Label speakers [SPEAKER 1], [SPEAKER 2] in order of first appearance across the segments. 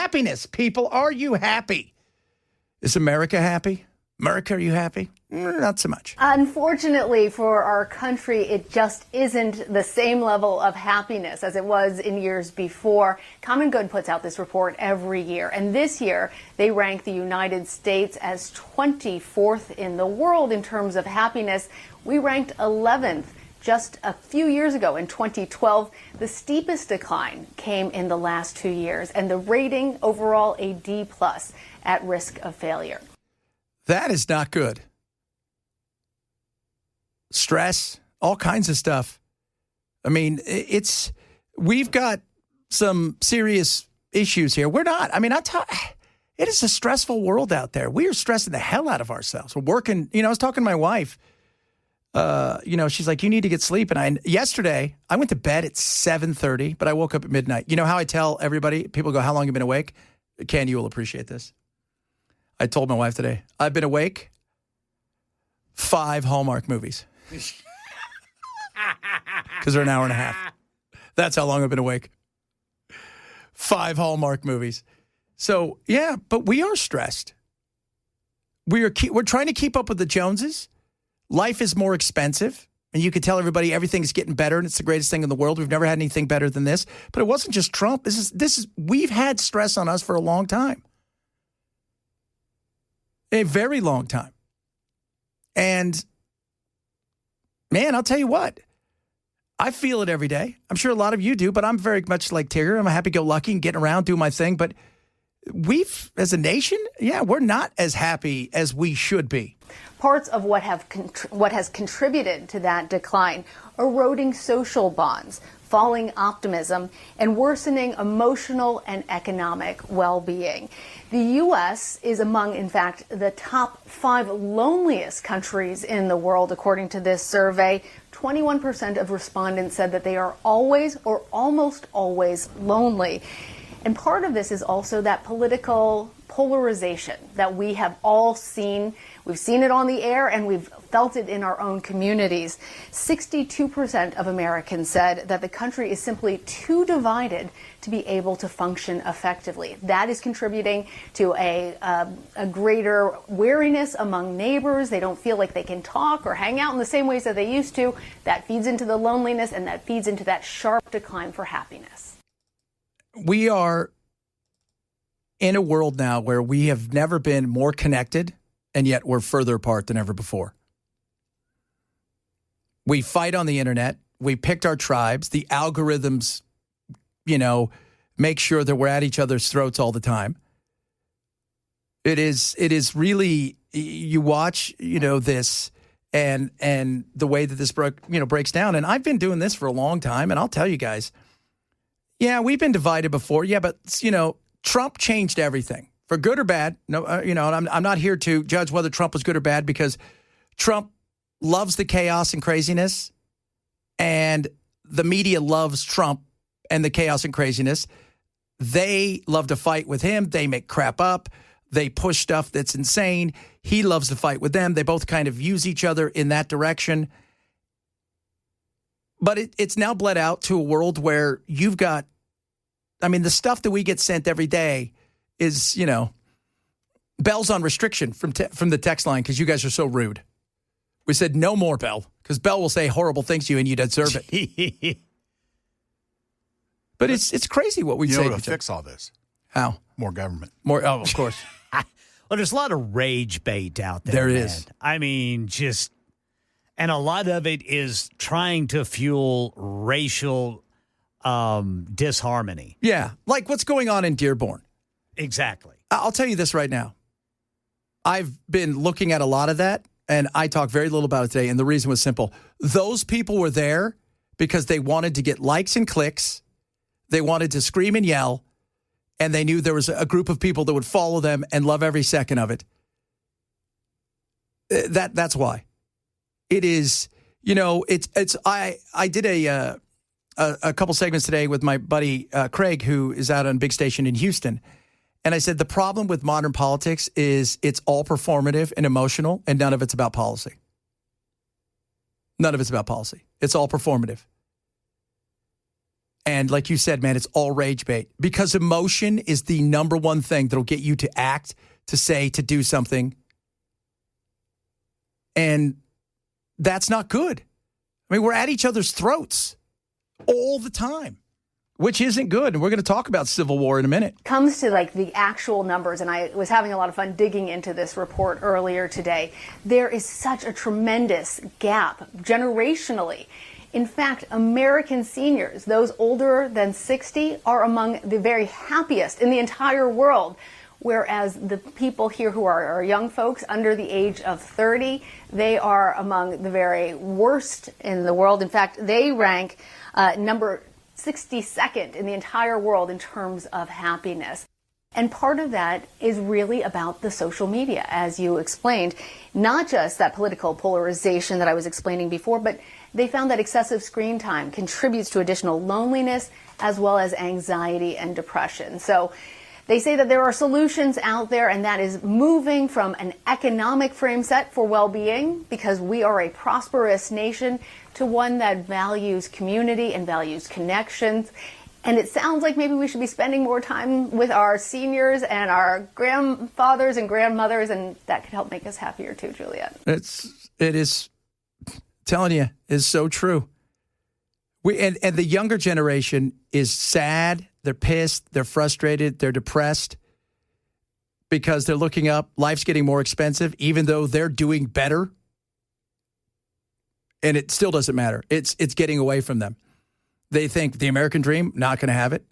[SPEAKER 1] Happiness, people. Are you happy? Is America happy? America, are you happy? Not so much.
[SPEAKER 2] Unfortunately for our country, it just isn't the same level of happiness as it was in years before. Common Good puts out this report every year, and this year they rank the United States as 24th in the world in terms of happiness. We ranked 11th just a few years ago in 2012. The steepest decline came in the last 2 years, and the rating overall a D+ at risk of failure.
[SPEAKER 1] That is not good. Stress, all kinds of stuff. I mean, we've got some serious issues here. We're not. I mean, it is a stressful world out there. We are stressing the hell out of ourselves. We're working. I was talking to my wife. She's like, you need to get sleep. And yesterday, I went to bed at 7:30, but I woke up at midnight. You know how I tell everybody? People go, how long have you been awake? Ken, you will appreciate this. I told my wife today, I've been awake 5 Hallmark movies. Because they're an hour and a half. That's how long I've been awake. 5 Hallmark movies. So, yeah, but we are stressed. We're trying to keep up with the Joneses. Life is more expensive. And you can tell everybody everything's getting better and it's the greatest thing in the world. We've never had anything better than this. But it wasn't just Trump. We've had stress on us for a long time. A very long time. And, man, I'll tell you what. I feel it every day. I'm sure a lot of you do, but I'm very much like Tigger. I'm a happy-go-lucky and getting around, doing my thing. But as a nation, we're not as happy as we should be.
[SPEAKER 2] Parts of what has contributed to that decline: eroding social bonds, falling optimism, and worsening emotional and economic well-being. The U.S. is among, in fact, the top 5 loneliest countries in the world, according to this survey. 21% of respondents said that they are always or almost always lonely. And part of this is also that political polarization that we have all seen. We've seen it on the air and we've felt it in our own communities. 62% of Americans said that the country is simply too divided to be able to function effectively. That is contributing to a greater wariness among neighbors. They don't feel like they can talk or hang out in the same ways that they used to. That feeds into the loneliness, and that feeds into that sharp decline for happiness.
[SPEAKER 1] We are in a world now where we have never been more connected, and yet we're further apart than ever before. We fight on the internet. We picked our tribes. The algorithms, make sure that we're at each other's throats all the time. It is really, you watch, this and the way that this breaks down. And I've been doing this for a long time, and I'll tell you guys, we've been divided before. Yeah, but, Trump changed everything, for good or bad. No, I'm not here to judge whether Trump was good or bad, because Trump loves the chaos and craziness, and the media loves Trump and the chaos and craziness. They love to fight with him. They make crap up. They push stuff that's insane. He loves to fight with them. They both kind of use each other in that direction. But it's now bled out to a world where you've got, the stuff that we get sent every day is, Bell's on restriction from the text line because you guys are so rude. We said no more, Bell, because Bell will say horrible things to you and you deserve it. But it's crazy what we say.
[SPEAKER 3] You know to fix all this?
[SPEAKER 1] How?
[SPEAKER 3] More government.
[SPEAKER 1] More. Oh, of course.
[SPEAKER 4] Well, there's a lot of rage bait out there.
[SPEAKER 1] There
[SPEAKER 4] man.
[SPEAKER 1] is.
[SPEAKER 4] And a lot of it is trying to fuel racial disharmony.
[SPEAKER 1] Yeah, like what's going on in Dearborn.
[SPEAKER 4] Exactly.
[SPEAKER 1] I'll tell you this right now. I've been looking at a lot of that, and I talked very little about it today, and the reason was simple. Those people were there because they wanted to get likes and clicks. They wanted to scream and yell, and they knew there was a group of people that would follow them and love every second of it. That's why. It is, I did a couple segments today with my buddy Craig, who is out on Big Station in Houston. And I said, the problem with modern politics is it's all performative and emotional, and none of it's about policy. None of it's about policy. It's all performative. And like you said, man, it's all rage bait because emotion is the number one thing that'll get you to act, to say, to do something. And that's not good. I mean, we're at each other's throats all the time, which isn't good. And we're going to talk about civil war in a minute.
[SPEAKER 2] Comes to like the actual numbers, and I was having a lot of fun digging into this report earlier today. There is such a tremendous gap generationally. In fact, American seniors, those older than 60, are among the very happiest in the entire world. Whereas the people here who are young folks under the age of 30, they are among the very worst in the world. In fact, they rank number 62nd in the entire world in terms of happiness. And part of that is really about the social media, as you explained, not just that political polarization that I was explaining before, but they found that excessive screen time contributes to additional loneliness as well as anxiety and depression. So they say that there are solutions out there, and that is moving from an economic frame set for well-being, because we are a prosperous nation, to one that values community and values connections. And it sounds like maybe we should be spending more time with our seniors and our grandfathers and grandmothers, and that could help make us happier too, Juliet.
[SPEAKER 1] It is, telling you, is so true. And the younger generation is sad. They're pissed. They're frustrated. They're depressed because they're looking up. Life's getting more expensive, even though they're doing better. And it still doesn't matter. It's getting away from them. They think the American dream, not going to have it.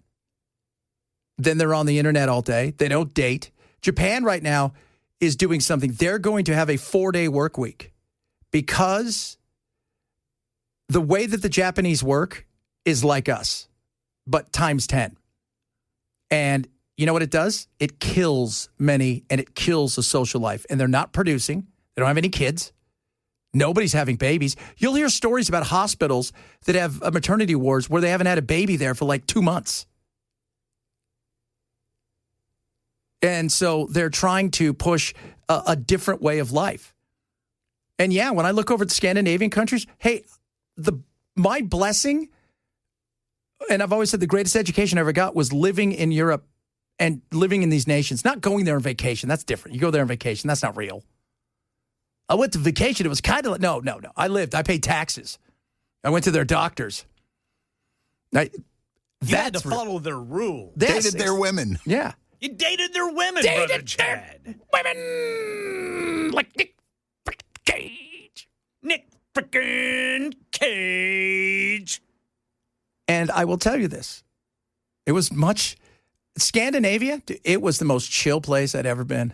[SPEAKER 1] Then they're on the internet all day. They don't date. Japan right now is doing something. They're going to have a 4-day work week because the way that the Japanese work is like us, but times 10. And you know what it does? It kills many, and it kills the social life. And they're not producing. They don't have any kids. Nobody's having babies. You'll hear stories about hospitals that have maternity wards where they haven't had a baby there for like 2 months. And so they're trying to push a different way of life. And yeah, when I look over at the Scandinavian countries, hey, my blessing, and I've always said the greatest education I ever got was living in Europe and living in these nations, not going there on vacation. That's different. You go there on vacation. That's not real. I went to vacation. It was kind of like, no. I lived. I paid taxes. I went to their doctors.
[SPEAKER 4] You had to follow their rules.
[SPEAKER 3] Dated their women.
[SPEAKER 1] Yeah.
[SPEAKER 4] You dated their women, Brother Chad.
[SPEAKER 1] Women like Nick Cage.
[SPEAKER 4] Nick frickin' Cage.
[SPEAKER 1] And I will tell you this. It was Scandinavia, it was the most chill place I'd ever been.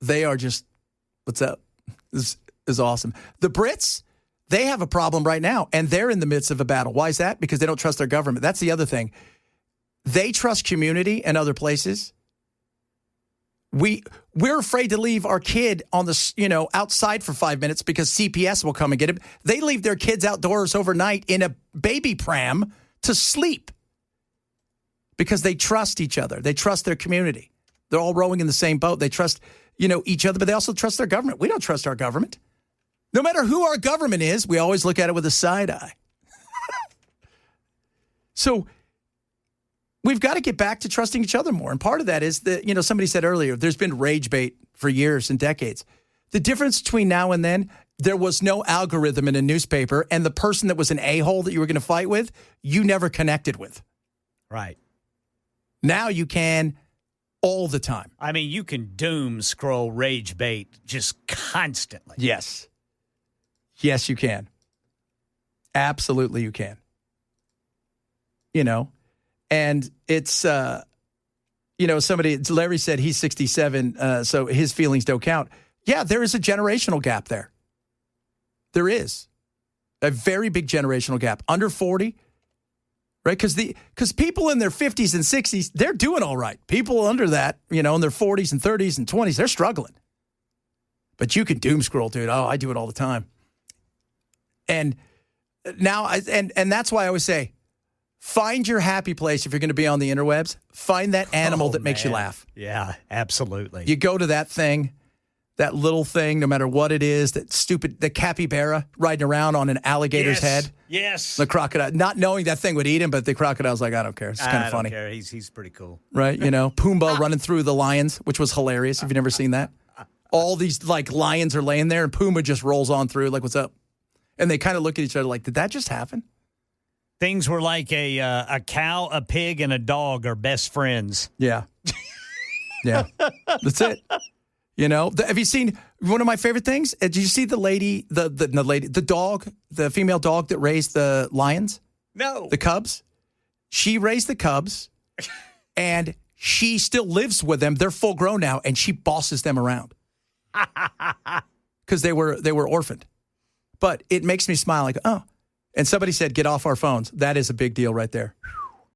[SPEAKER 1] They are just, what's up? This is awesome. The Brits, they have a problem right now, and they're in the midst of a battle. Why is that? Because they don't trust their government. That's the other thing. They trust community and other places. We're afraid to leave our kid on the, outside for 5 minutes because CPS will come and get him. They leave their kids outdoors overnight in a baby pram to sleep because they trust each other. They trust their community. They're all rowing in the same boat. They trust, each other, but they also trust their government. We don't trust our government. No matter who our government is, we always look at it with a side eye. So we've got to get back to trusting each other more. And part of that is that, somebody said earlier, there's been rage bait for years and decades. The difference between now and then, there was no algorithm in a newspaper, and the person that was an a-hole that you were going to fight with, you never connected with.
[SPEAKER 4] Right.
[SPEAKER 1] Now you can all the time.
[SPEAKER 4] I mean, you can doom scroll rage bait just constantly.
[SPEAKER 1] Yes. Yes, you can. Absolutely you can. And it's, Larry said he's 67, so his feelings don't count. Yeah, there is a generational gap there. There is a very big generational gap. Under 40, right? Because people in their 50s and 60s, they're doing all right. People under that, in their 40s and 30s and 20s, they're struggling. But you can doom scroll, dude. Oh, I do it all the time. And now, and that's why I always say, find your happy place if you're going to be on the interwebs. Find that animal that makes you laugh.
[SPEAKER 4] Yeah, absolutely.
[SPEAKER 1] You go to that thing That little thing, no matter what it is, the capybara riding around on an alligator's head.
[SPEAKER 4] Yes.
[SPEAKER 1] The crocodile, not knowing that thing would eat him, but the crocodile's like, I don't care. It's kind of funny.
[SPEAKER 4] I don't care. He's pretty cool.
[SPEAKER 1] Right? Pumbaa running through the lions, which was hilarious. Have you never seen that? All these like lions are laying there and Pumbaa just rolls on through like, what's up? And they kind of look at each other like, did that just happen?
[SPEAKER 4] Things were like a cow, a pig, and a dog are best friends.
[SPEAKER 1] Yeah. Yeah. That's it. Have you seen one of my favorite things? Did you see the lady, the dog, the female dog that raised the lions?
[SPEAKER 4] No.
[SPEAKER 1] The cubs? She raised the cubs and she still lives with them. They're full grown now and she bosses them around because they were orphaned. But it makes me smile like, oh. And somebody said, get off our phones. That is a big deal right there.